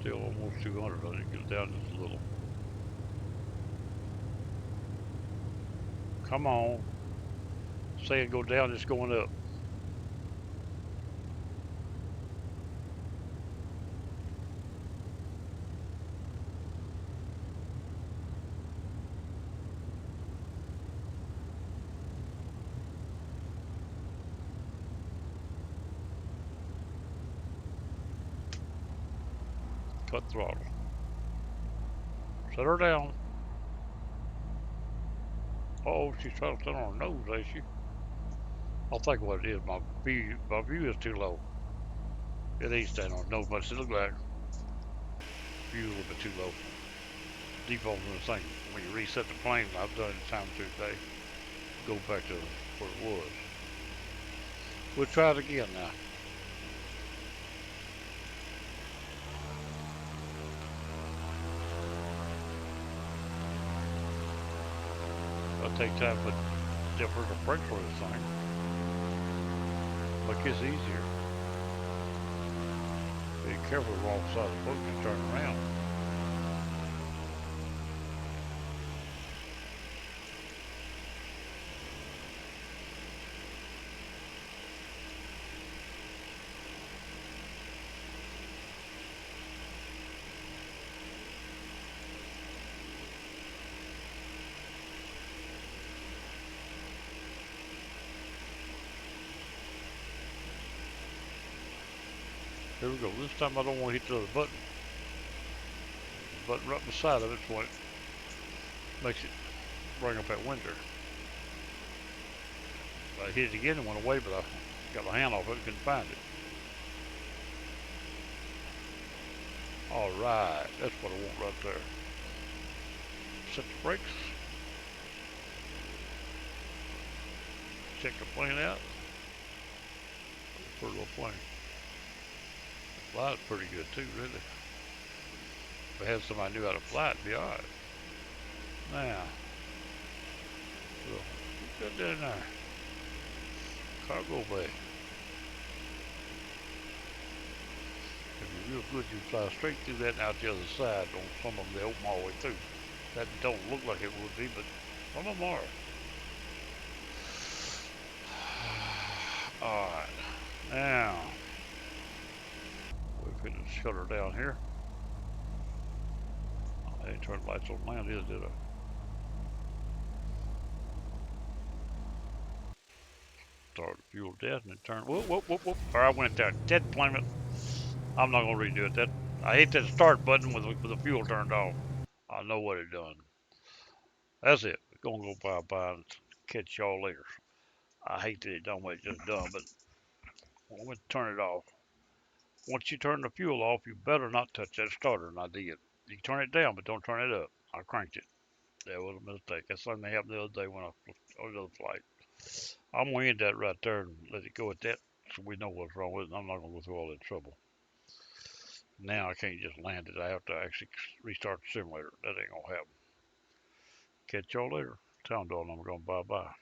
Speaker 1: Still almost 200. I need to get it down just a little. Come on. Say it go down, it's going up. Cut throttle. Set her down. Oh, she's trying to stand on her nose, ain't she? I'll think what it is. My view is too low. It ain't standing on her nose, but it looks like view a little bit too low. Default on the thing. When you reset the plane, I've done it time through the day. Go back to where it was. We'll try it again now. I'll take time to different brakes for this thing. Make this easier. Be careful with the wrong side of the boat and turn around. Here we go. This time I don't want to hit the other button. The button right beside of it's what makes it bring up that winder. I hit it again and went away, but I got my hand off it and couldn't find it. Alright, that's what I want right there. Set the brakes. Check the plane out. Pretty little plane. The flight's pretty good too, really. If I had somebody who knew how to fly, it'd be alright. Now, we'll get down there. Cargo bay. If you're real good, you fly straight through that and out the other side. On some of them, they open all the way through. That don't look like it would be, but some of them are. Alright, now, we've hit the shutter down here. I didn't turn the lights on land either, did I? Start the fuel death and then turn. Whoop, whoop, whoop, whoop. Or I went there. Dead plummet. I'm not gonna redo it. I hate that start button with the fuel turned off. I know what it done. That's it. We're gonna go bye and catch y'all later. I hate that it done what it just done, but I'm gonna turn it off. Once you turn the fuel off, you better not touch that starter, and I did. You can turn it down, but don't turn it up. I cranked it. That was a mistake. That's something that happened the other day when I was on the other flight. I'm gonna end that right there and let it go at that, so we know what's wrong with it. I'm not gonna go through all that trouble. Now I can't just land it. I have to actually restart the simulator. That ain't gonna happen. Catch y'all later. Town dog, I'm going bye bye.